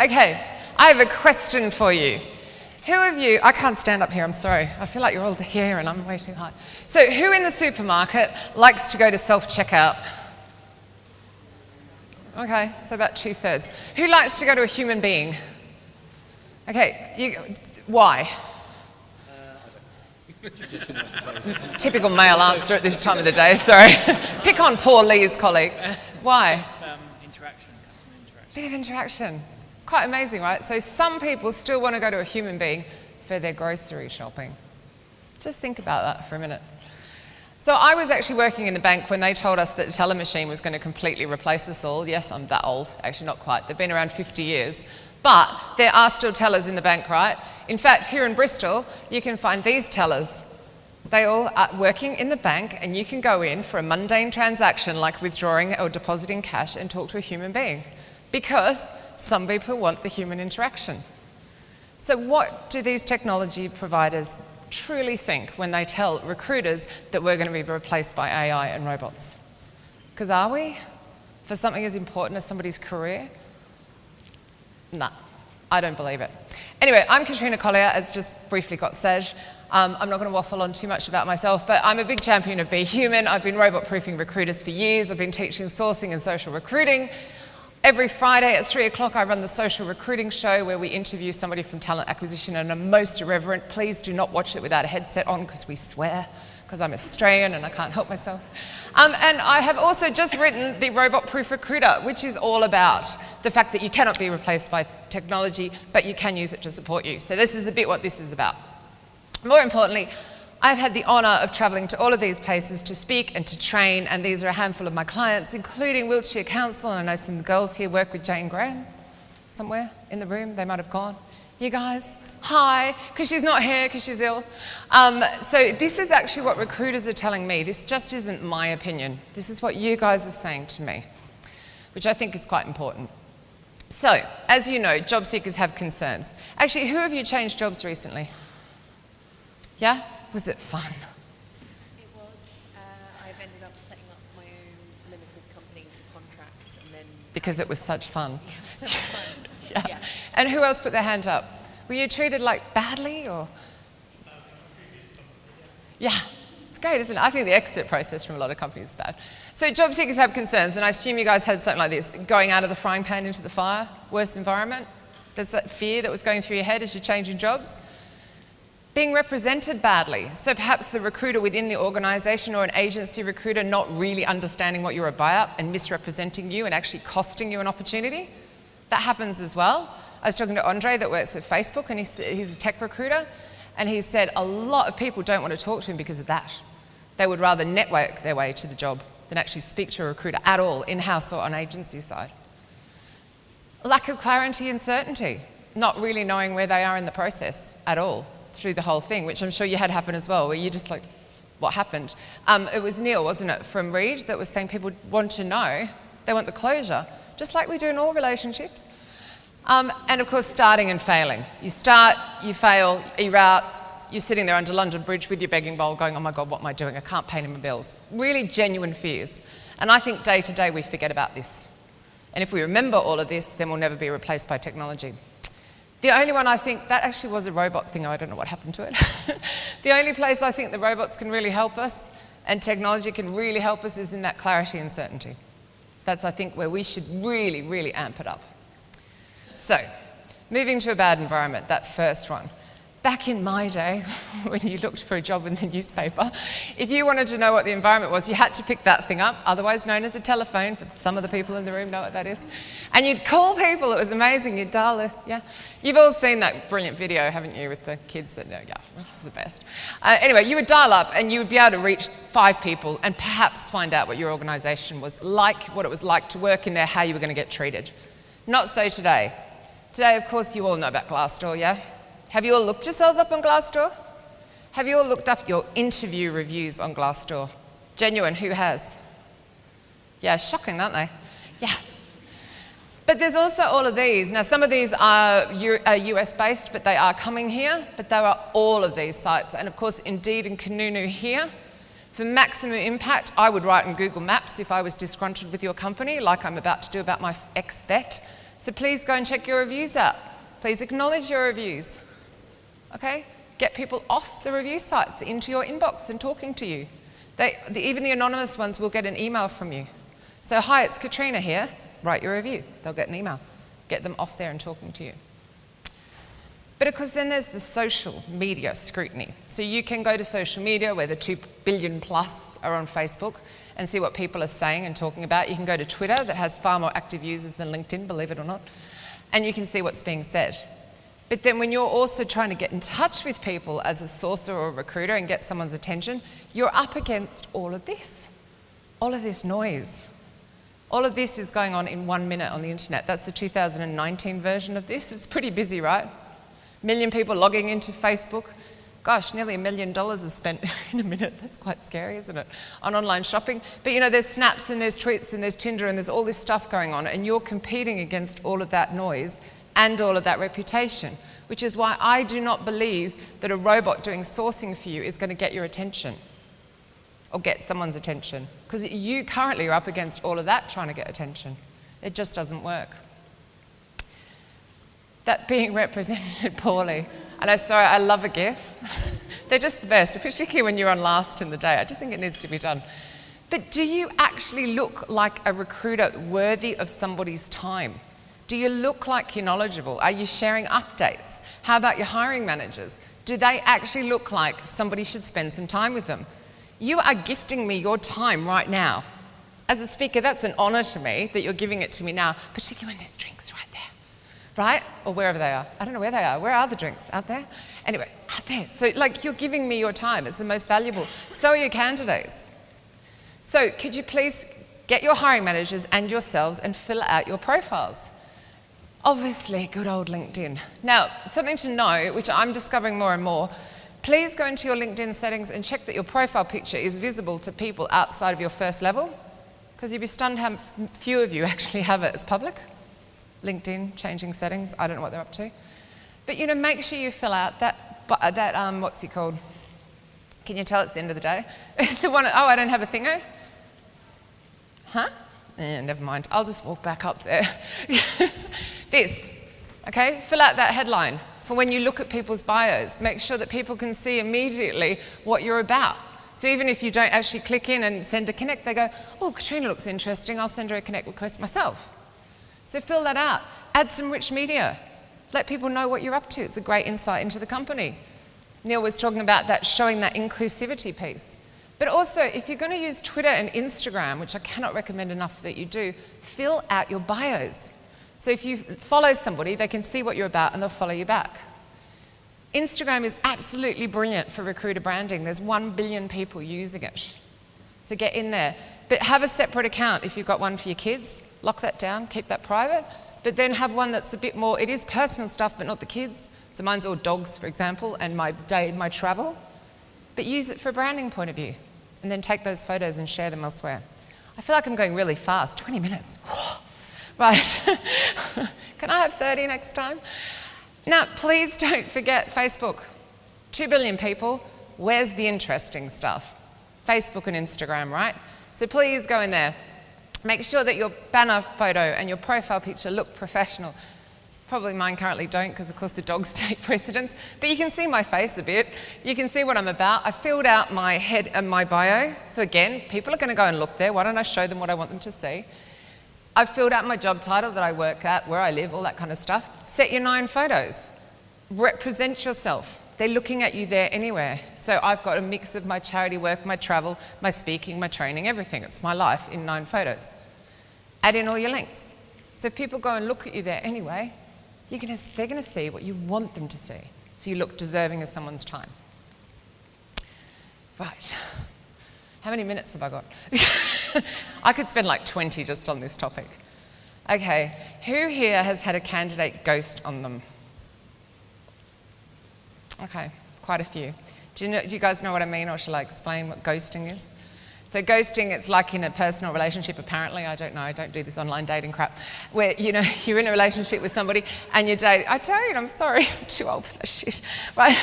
Okay, I have a question for you. Who of you, I can't stand up here, I'm sorry. I feel like you're all here and I'm way too high. So who in the supermarket likes to go to self-checkout? Okay, so about 2/3. Who likes to go to a human being? Okay, why? Typical male answer at this time of the day, sorry. Pick on poor Lee's colleague. Why? Interaction, customer interaction. Bit of interaction. Quite amazing, right? So some people still want to go to a human being for their grocery shopping. Just think about that for a minute. So I was actually working in the bank when they told us that the teller machine was going to completely replace us all. Yes, I'm that old. Actually, not quite. They've been around 50 years. But there are still tellers in the bank, right? In fact, here in Bristol, you can find these tellers. They all are working in the bank, and you can go in for a mundane transaction like withdrawing or depositing cash and talk to a human being. Because some people want the human interaction. So what do these technology providers truly think when they tell recruiters that we're going to be replaced by AI and robots? Because are we? For something as important as somebody's career? Nah, I don't believe it. Anyway, I'm Katrina Collier, as just briefly got said. I'm not going to waffle on too much about myself, but I'm a big champion of Be Human. I've been robot-proofing recruiters for years. I've been teaching sourcing and social recruiting. Every Friday at 3 o'clock, I run the Social Recruiting Show where we interview somebody from talent acquisition and are most irreverent. Please do not watch it without a headset on because we swear, because I'm Australian and I can't help myself. And I have also just written the Robot Proof Recruiter, which is all about the fact that you cannot be replaced by technology, but you can use it to support you. So this is a bit what this is about. More importantly, I've had the honour of travelling to all of these places to speak and to train, and these are a handful of my clients, including Wiltshire Council, and I know some of the girls here work with Jane Graham somewhere in the room. They might have gone. You guys, hi, because she's not here, because she's ill. So this is actually what recruiters are telling me. This just isn't my opinion. This is what you guys are saying to me, which I think is quite important. So, as you know, job seekers have concerns. Actually, who of you changed jobs recently? Yeah? Was it fun? It was. I've ended up setting up my own limited company to contract and then... Because it was such fun. Yeah, it was so much fun. Yeah. And who else put their hand up? Were you treated like badly or? Yeah, it's great, isn't it? I think the exit process from a lot of companies is bad. So job seekers have concerns, and I assume you guys had something like this, going out of the frying pan into the fire, worst environment. There's that fear that was going through your head as you're changing jobs. Being represented badly, so perhaps the recruiter within the organisation or an agency recruiter not really understanding what you're about and misrepresenting you and actually costing you an opportunity. That happens as well. I was talking to Andre that works at Facebook, and he's a tech recruiter, and he said a lot of people don't want to talk to him because of that. They would rather network their way to the job than actually speak to a recruiter at all, in-house or on agency side. Lack of clarity and certainty, not really knowing where they are in the process at all through the whole thing, which I'm sure you had happen as well, where you just like, what happened? It was Neil, wasn't it, from Reed, that was saying people want to know, they want the closure, just like we do in all relationships. And of course, starting and failing. You start, you fail, you're out, you're sitting there under London Bridge with your begging bowl going, oh my God, what am I doing? I can't pay my bills. Really genuine fears. And I think day to day we forget about this. And if we remember all of this, then we'll never be replaced by technology. The only one I think, that actually was a robot thing, I don't know what happened to it. The only place I think the robots can really help us and technology can really help us is in that clarity and certainty. That's, I think, where we should really, really amp it up. So, moving to a bad environment, that first one. Back in my day, when you looked for a job in the newspaper, if you wanted to know what the environment was, you had to pick that thing up, otherwise known as a telephone, but some of the people in the room know what that is. And you'd call people, it was amazing, you'd dial it, yeah. You've all seen that brilliant video, haven't you, with the kids that know, yeah, it's the best. Anyway, you would dial up and you would be able to reach 5 people and perhaps find out what your organisation was like, what it was like to work in there, how you were going to get treated. Not so today. Today, of course, you all know about Glassdoor, yeah? Have you all looked yourselves up on Glassdoor? Have you all looked up your interview reviews on Glassdoor? Genuine, who has? Yeah, shocking, aren't they? Yeah. But there's also all of these. Now, some of these are US-based, but they are coming here. But there are all of these sites. And of course, Indeed and Kununu here. For maximum impact, I would write on Google Maps if I was disgruntled with your company, like I'm about to do about my ex-vet. So please go and check your reviews out. Please acknowledge your reviews. Okay? Get people off the review sites into your inbox and talking to you. Even the anonymous ones will get an email from you. So, hi, it's Katrina here. Write your review. They'll get an email. Get them off there and talking to you. But of course, then there's the social media scrutiny. So you can go to social media where the 2 billion plus are on Facebook and see what people are saying and talking about. You can go to Twitter that has far more active users than LinkedIn, believe it or not, and you can see what's being said. But then when you're also trying to get in touch with people as a sourcer or a recruiter and get someone's attention, you're up against all of this noise. All of this is going on in 1 minute on the internet. That's the 2019 version of this. It's pretty busy, right? 1 million people logging into Facebook. Gosh, nearly $1 million is spent in a minute. That's quite scary, isn't it? On online shopping. But you know, there's snaps and there's tweets and there's Tinder and there's all this stuff going on, and you're competing against all of that noise and all of that reputation, which is why I do not believe that a robot doing sourcing for you is going to get your attention or get someone's attention, because you currently are up against all of that trying to get attention. It just doesn't work. That being represented poorly. And I love a GIF. They're just the best, particularly when you're on last in the day. I just think it needs to be done. But do you actually look like a recruiter worthy of somebody's time? Do you look like you're knowledgeable? Are you sharing updates? How about your hiring managers? Do they actually look like somebody should spend some time with them? You are gifting me your time right now. As a speaker, that's an honour to me that you're giving it to me now, particularly when there's drinks right there, right? Or wherever they are. I don't know where they are. Where are the drinks? Out there? Anyway, out there. So like you're giving me your time. It's the most valuable. So are your candidates. So could you please get your hiring managers and yourselves and fill out your profiles? Obviously, good old LinkedIn. Now, something to know, which I'm discovering more and more, please go into your LinkedIn settings and check that your profile picture is visible to people outside of your first level, because you'd be stunned how few of you actually have it as public. LinkedIn, changing settings, I don't know what they're up to. But you know, make sure you fill out that what's it called? Can you tell it's the end of the day? The one, oh, I don't have a thingo? Huh? Never mind, I'll just walk back up there. This, okay? Fill out that headline for when you look at people's bios. Make sure that people can see immediately what you're about. So even if you don't actually click in and send a connect, they go, oh, Katrina looks interesting, I'll send her a connect request myself. So fill that out. Add some rich media. Let people know what you're up to. It's a great insight into the company. Neil was talking about that, showing that inclusivity piece. But also, if you're going to use Twitter and Instagram, which I cannot recommend enough that you do, fill out your bios. So if you follow somebody, they can see what you're about and they'll follow you back. Instagram is absolutely brilliant for recruiter branding. There's 1 billion people using it. So get in there. But have a separate account if you've got one for your kids. Lock that down, keep that private. But then have one that's a bit more, it is personal stuff, but not the kids. So mine's all dogs, for example, and my day, my travel. But use it for a branding point of view. And then take those photos and share them elsewhere. I feel like I'm going really fast, 20 minutes. Right. Can I have 30 next time? Now, please don't forget Facebook. 2 billion people, where's the interesting stuff? Facebook and Instagram, right? So please go in there. Make sure that your banner photo and your profile picture look professional. Probably mine currently don't, because of course the dogs take precedence, but you can see my face a bit. You can see what I'm about. I filled out my head and my bio. So again, people are going to go and look there. Why don't I show them what I want them to see? I've filled out my job title that I work at, where I live, all that kind of stuff. Set your 9 photos. Represent yourself. They're looking at you there anywhere. So I've got a mix of my charity work, my travel, my speaking, my training, everything. It's my life in 9 photos. Add in all your links. So if people go and look at you there anyway, they're going to see what you want them to see. So you look deserving of someone's time. Right. How many minutes have I got? I could spend like 20 just on this topic. Okay, who here has had a candidate ghost on them? Okay, quite a few. Do you guys know what I mean, or shall I explain what ghosting is? So ghosting, it's like in a personal relationship, apparently. I don't know, I don't do this online dating crap, where, you know, you're in a relationship with somebody and you're dating. I don't, I'm sorry, I'm too old for that shit, right?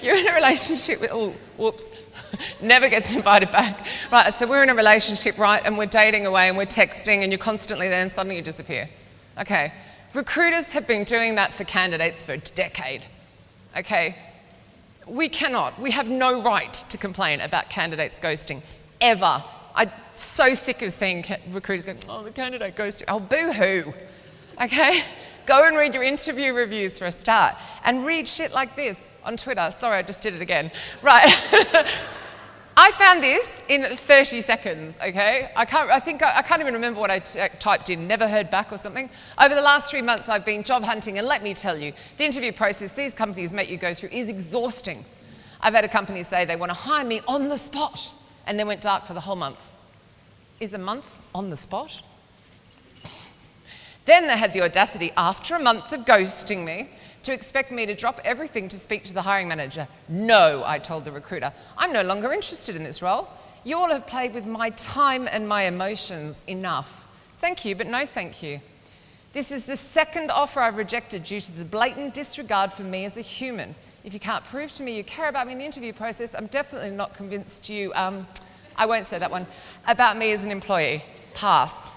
You're in a relationship with, oh, whoops, never gets invited back. Right, so we're in a relationship, right, and we're dating away and we're texting and you're constantly there and suddenly you disappear. Okay, Recruiters have been doing that for candidates for a decade, okay? We have no right to complain about candidates ghosting, ever. I'm so sick of seeing recruiters going, oh, the candidate ghosted. Oh, boo-hoo, okay? Go and read your interview reviews for a start, and read shit like this on Twitter. Sorry, I just did it again. Right. I found this in 30 seconds, okay? I can't even remember what I typed in, never heard back or something. Over the last 3 months, I've been job hunting, and let me tell you, the interview process these companies make you go through is exhausting. I've had a company say they want to hire me on the spot, and then went dark for the whole month. Is a month on the spot? Then they had the audacity, after a month of ghosting me, to expect me to drop everything to speak to the hiring manager. No, I told the recruiter, I'm no longer interested in this role. You all have played with my time and my emotions enough. Thank you, but no thank you. This is the second offer I've rejected due to the blatant disregard for me as a human. If you can't prove to me you care about me in the interview process, I'm definitely not convinced you, I won't say that one, about me as an employee. Pass.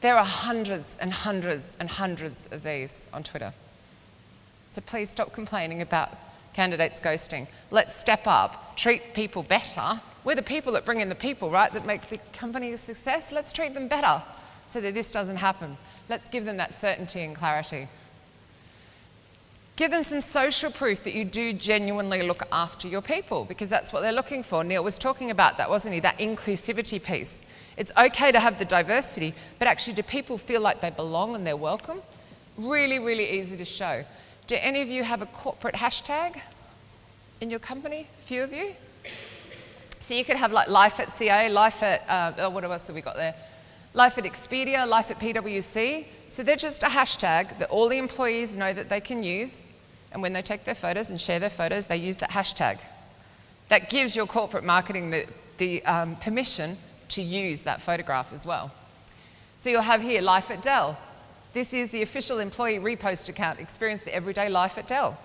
There are hundreds and hundreds and hundreds of these on Twitter. So please stop complaining about candidates ghosting. Let's step up, treat people better. We're the people that bring in the people, right, that make the company a success. Let's treat them better so that this doesn't happen. Let's give them that certainty and clarity. Give them some social proof that you do genuinely look after your people, because that's what they're looking for. Neil was talking about that, wasn't he? That inclusivity piece. It's okay to have the diversity, but actually do people feel like they belong and they're welcome? Really, really easy to show. Do any of you have a corporate hashtag in your company? A few of you? So you could have like Life at CA, Life at, what else have we got there? Life at Expedia, Life at PwC. So they're just a hashtag that all the employees know that they can use, and when they take their photos and share their photos, they use that hashtag. That gives your corporate marketing the permission to use that photograph as well. So you'll have here Life at Dell. This is the official employee repost account, experience the everyday life at Dell.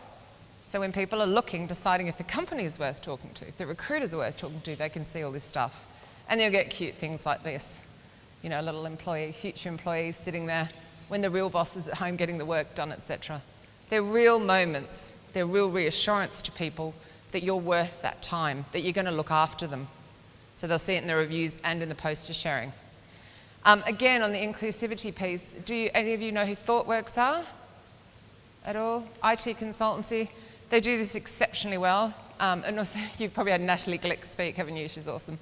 So when people are looking, deciding if the company is worth talking to, if the recruiters are worth talking to, they can see all this stuff. And you'll get cute things like this. You know, a little employee, future employees sitting there when the real boss is at home getting the work done, etc. They're real moments, they're real reassurance to people that you're worth that time, that you're going to look after them. So they'll see it in the reviews and in the poster sharing. Again, on the inclusivity piece, do any of you know who ThoughtWorks are at all? IT consultancy. They do this exceptionally well. And also, you've probably had Natalie Glick speak, haven't you? She's awesome.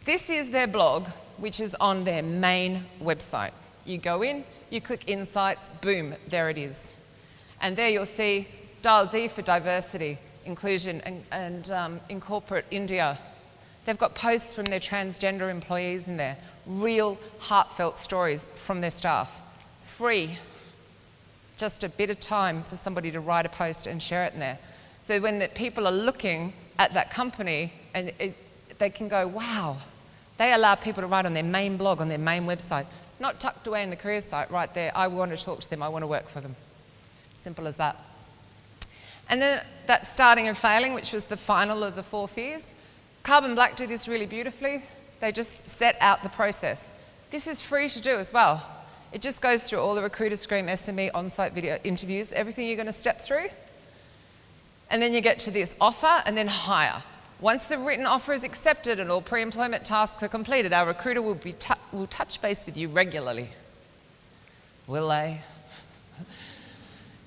This is their blog, which is on their main website. You go in, you click Insights, boom, there it is. And there you'll see Dial D for diversity, inclusion, and in corporate India. They've got posts from their transgender employees in there, real heartfelt stories from their staff. Free, just a bit of time for somebody to write a post and share it in there. So when the people are looking at that company, and they can go, wow, they allow people to write on their main blog, on their main website, not tucked away in the career site, right there, I want to talk to them, I want to work for them. Simple as that. And then that starting and failing, which was the final of the 4 fears. Carbon Black do this really beautifully. They just set out the process. This is free to do as well. It just goes through all the Recruiter Scream SME on-site video interviews, everything you're going to step through. And then you get to this offer and then hire. Once the written offer is accepted and all pre-employment tasks are completed, our recruiter will touch base with you regularly. Will they?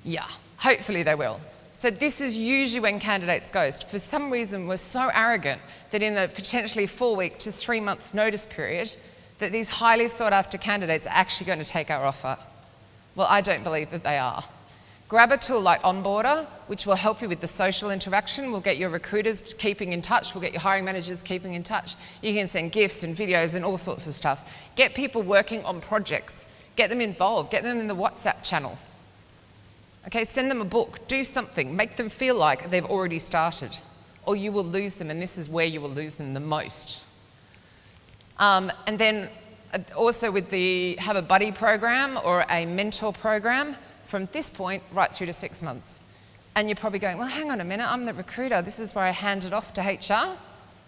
Yeah, hopefully they will. So this is usually when candidates ghost. For some reason, we're so arrogant that in a potentially 4-week to 3-month notice period, that these highly sought after candidates are actually going to take our offer. Well, I don't believe that they are. Grab a tool like Onboarder, which will help you with the social interaction. We'll get your recruiters keeping in touch. We'll get your hiring managers keeping in touch. You can send GIFs and videos and all sorts of stuff. Get people working on projects. Get them involved. Get them in the WhatsApp channel. Okay, send them a book. Do something. Make them feel like they've already started. Or you will lose them, and this is where you will lose them the most. And then also with have a buddy program or a mentor program from this point right through to 6 months. And you're probably going, well, hang on a minute, I'm the recruiter. This is where I hand it off to HR.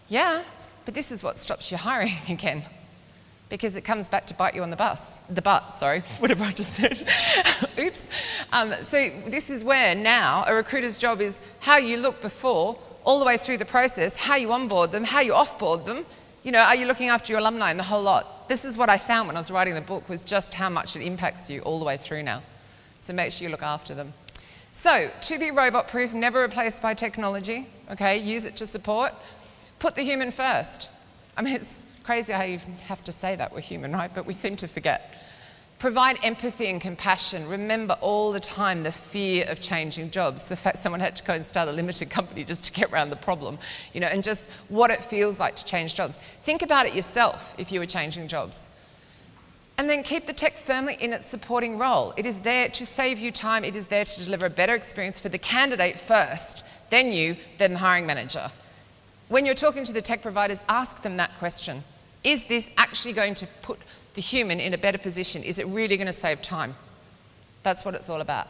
Yeah, but this is what stops you hiring again. because it comes back to bite you on the butt, sorry, whatever I just said. Oops. So this is where now a recruiter's job is how you look before, all the way through the process, how you onboard them, how you offboard them. You know, are you looking after your alumni and the whole lot? This is what I found when I was writing the book, was just how much it impacts you all the way through now. So make sure you look after them. So, to be robot-proof, never replaced by technology, okay? Use it to support. Put the human first. I mean, it's crazy how you have to say that we're human, right? But we seem to forget. Provide empathy and compassion. Remember all the time the fear of changing jobs, the fact someone had to go and start a limited company just to get around the problem, you know, and just what it feels like to change jobs. Think about it yourself if you were changing jobs. And then keep the tech firmly in its supporting role. It is there to save you time. It is there to deliver a better experience for the candidate first, then you, then the hiring manager. When you're talking to the tech providers, ask them that question. Is this actually going to put the human in a better position? Is it really going to save time? That's what it's all about.